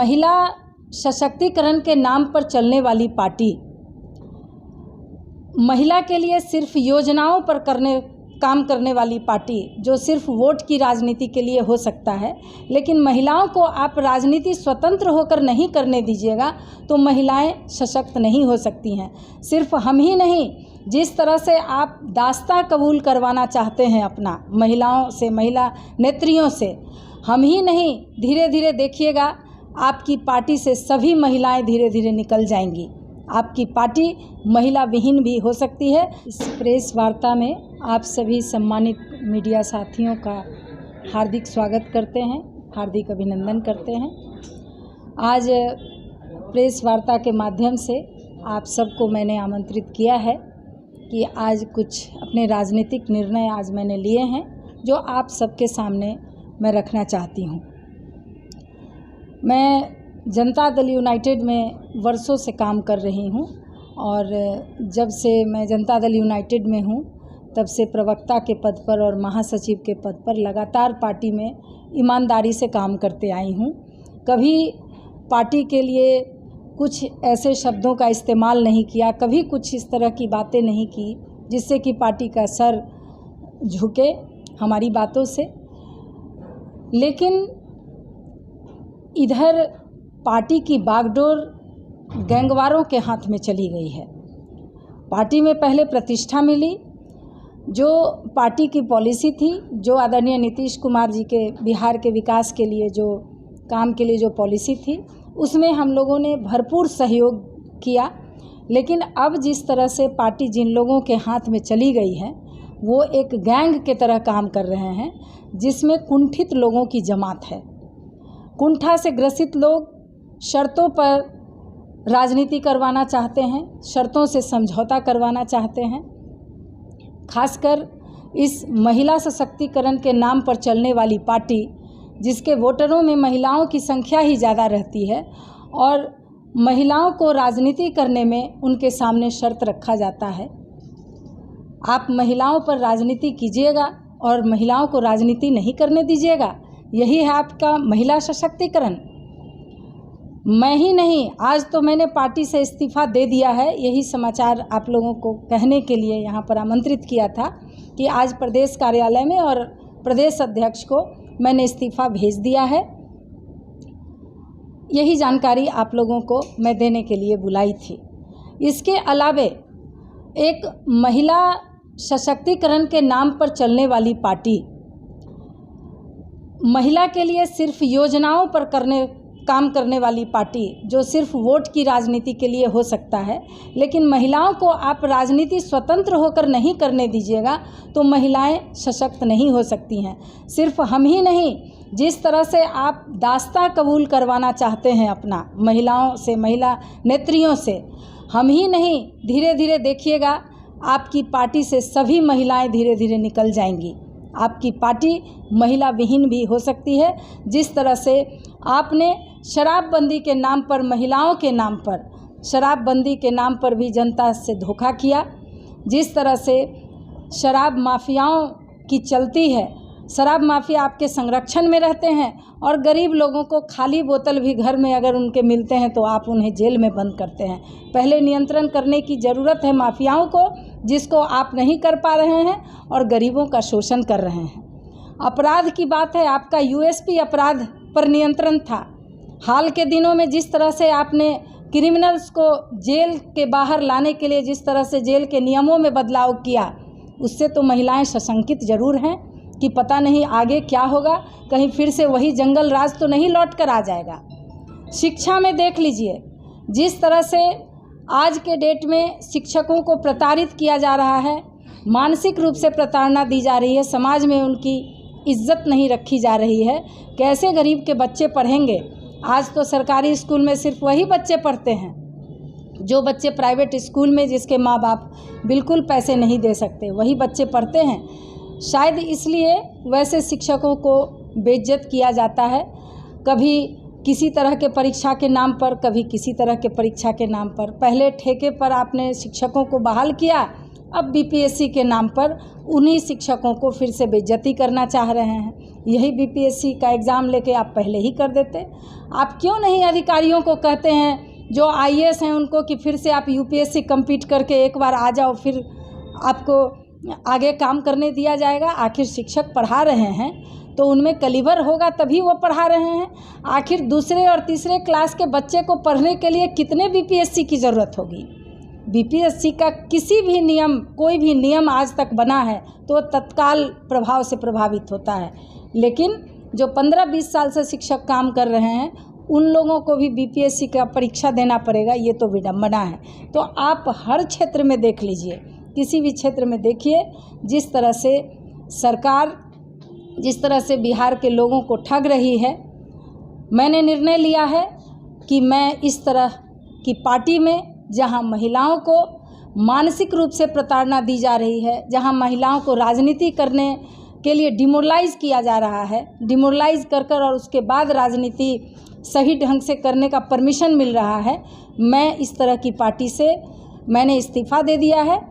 महिला सशक्तिकरण के नाम पर चलने वाली पार्टी महिला के लिए सिर्फ योजनाओं पर काम करने वाली पार्टी जो सिर्फ वोट की राजनीति के लिए हो सकता है, लेकिन महिलाओं को आप राजनीति स्वतंत्र होकर नहीं करने दीजिएगा तो महिलाएं सशक्त नहीं हो सकती हैं। सिर्फ हम ही नहीं, जिस तरह से आप दास्तां कबूल करवाना चाहते हैं अपना महिलाओं से, महिला नेत्रियों से, हम ही नहीं, धीरे धीरे देखिएगा आपकी पार्टी से सभी महिलाएं धीरे धीरे निकल जाएंगी। आपकी पार्टी महिला विहीन भी हो सकती है। इस प्रेस वार्ता में आप सभी सम्मानित मीडिया साथियों का हार्दिक स्वागत करते हैं, हार्दिक अभिनंदन करते हैं। आज प्रेस वार्ता के माध्यम से आप सबको मैंने आमंत्रित किया है कि आज कुछ अपने राजनीतिक निर्णय आज मैंने लिए हैं जो आप सबके सामने मैं रखना चाहती हूँ। मैं जनता दल यूनाइटेड में वर्षों से काम कर रही हूँ और जब से मैं जनता दल यूनाइटेड में हूँ तब से प्रवक्ता के पद पर और महासचिव के पद पर लगातार पार्टी में ईमानदारी से काम करते आई हूँ। कभी पार्टी के लिए कुछ ऐसे शब्दों का इस्तेमाल नहीं किया, कभी कुछ इस तरह की बातें नहीं की जिससे कि पार्टी का सर झुके हमारी बातों से। लेकिन इधर पार्टी की बागडोर गैंगवारों के हाथ में चली गई है। पार्टी में पहले प्रतिष्ठा मिली, जो पार्टी की पॉलिसी थी, जो आदरणीय नीतीश कुमार जी के बिहार के विकास के लिए जो काम के लिए जो पॉलिसी थी उसमें हम लोगों ने भरपूर सहयोग किया। लेकिन अब जिस तरह से पार्टी जिन लोगों के हाथ में चली गई है वो एक गैंग के तरह काम कर रहे हैं जिसमें कुंठित लोगों की जमात है। कुंठा से ग्रसित लोग शर्तों पर राजनीति करवाना चाहते हैं, शर्तों से समझौता करवाना चाहते हैं। खासकर इस महिला सशक्तिकरण के नाम पर चलने वाली पार्टी जिसके वोटरों में महिलाओं की संख्या ही ज़्यादा रहती है और महिलाओं को राजनीति करने में उनके सामने शर्त रखा जाता है। आप महिलाओं पर राजनीति कीजिएगा और महिलाओं को राजनीति नहीं करने दीजिएगा, यही है आपका महिला सशक्तिकरण। मैं ही नहीं, आज तो मैंने पार्टी से इस्तीफ़ा दे दिया है। यही समाचार आप लोगों को कहने के लिए यहाँ पर आमंत्रित किया था कि आज प्रदेश कार्यालय में और प्रदेश अध्यक्ष को मैंने इस्तीफ़ा भेज दिया है। यही जानकारी आप लोगों को मैं देने के लिए बुलाई थी। इसके अलावे एक महिला सशक्तिकरण के नाम पर चलने वाली पार्टी महिला के लिए सिर्फ योजनाओं पर काम करने वाली पार्टी जो सिर्फ वोट की राजनीति के लिए हो सकता है, लेकिन महिलाओं को आप राजनीति स्वतंत्र होकर नहीं करने दीजिएगा तो महिलाएं सशक्त नहीं हो सकती हैं। सिर्फ हम ही नहीं, जिस तरह से आप दास्तां कबूल करवाना चाहते हैं अपना महिलाओं से, महिला नेत्रियों से, हम ही नहीं, धीरे धीरे देखिएगा आपकी पार्टी से सभी महिलाएं धीरे धीरे निकल जाएंगी। आपकी पार्टी महिला विहीन भी हो सकती है। जिस तरह से आपने शराबबंदी के नाम पर, महिलाओं के नाम पर, शराबबंदी के नाम पर भी जनता से धोखा किया, जिस तरह से शराब माफियाओं की चलती है, शराब माफिया आपके संरक्षण में रहते हैं और गरीब लोगों को खाली बोतल भी घर में अगर उनके मिलते हैं तो आप उन्हें जेल में बंद करते हैं। पहले नियंत्रण करने की ज़रूरत है माफियाओं को, जिसको आप नहीं कर पा रहे हैं और गरीबों का शोषण कर रहे हैं। अपराध की बात है, आपका यूएसपी अपराध पर नियंत्रण था। हाल के दिनों में जिस तरह से आपने क्रिमिनल्स को जेल के बाहर लाने के लिए जिस तरह से जेल के नियमों में बदलाव किया, उससे तो महिलाएं सशंकित ज़रूर हैं कि पता नहीं आगे क्या होगा, कहीं फिर से वही जंगल राज तो नहीं लौट कर आ जाएगा। शिक्षा में देख लीजिए, जिस तरह से आज के डेट में शिक्षकों को प्रताड़ित किया जा रहा है, मानसिक रूप से प्रताड़ना दी जा रही है, समाज में उनकी इज्जत नहीं रखी जा रही है। कैसे गरीब के बच्चे पढ़ेंगे? आज तो सरकारी स्कूल में सिर्फ वही बच्चे पढ़ते हैं जो बच्चे प्राइवेट स्कूल में जिसके माँ बाप बिल्कुल पैसे नहीं दे सकते, वही बच्चे पढ़ते हैं। शायद इसलिए वैसे शिक्षकों को बेइज्जत किया जाता है, कभी किसी तरह के परीक्षा के नाम पर, कभी किसी तरह के परीक्षा के नाम पर। पहले ठेके पर आपने शिक्षकों को बहाल किया, अब बीपीएससी के नाम पर उन्हीं शिक्षकों को फिर से बेइज्जती करना चाह रहे हैं। यही बीपीएससी का एग्ज़ाम लेके आप पहले ही कर देते। आप क्यों नहीं अधिकारियों को कहते हैं जो आईएएस हैं उनको कि फिर से आप यूपीएससी कम्पीट करके एक बार आ जाओ, फिर आपको आगे काम करने दिया जाएगा। आखिर शिक्षक पढ़ा रहे हैं तो उनमें कलीवर होगा तभी वो पढ़ा रहे हैं। आखिर दूसरे और तीसरे क्लास के बच्चे को पढ़ने के लिए कितने बीपीएससी की ज़रूरत होगी। बीपीएससी का किसी भी नियम, कोई भी नियम आज तक बना है तो तत्काल प्रभाव से प्रभावित होता है, लेकिन जो 15-20 साल से शिक्षक काम कर रहे हैं उन लोगों को भी बीपीएससी का परीक्षा देना पड़ेगा, ये तो विडंबना है। तो आप हर क्षेत्र में देख लीजिए, किसी भी क्षेत्र में देखिए, जिस तरह से सरकार जिस तरह से बिहार के लोगों को ठग रही है। मैंने निर्णय लिया है कि मैं इस तरह की पार्टी में, जहां महिलाओं को मानसिक रूप से प्रताड़ना दी जा रही है, जहां महिलाओं को राजनीति करने के लिए डिमोरलाइज किया जा रहा है, डिमोरलाइज कर और उसके बाद राजनीति सही ढंग से करने का परमिशन मिल रहा है, मैं इस तरह की पार्टी से मैंने इस्तीफ़ा दे दिया है।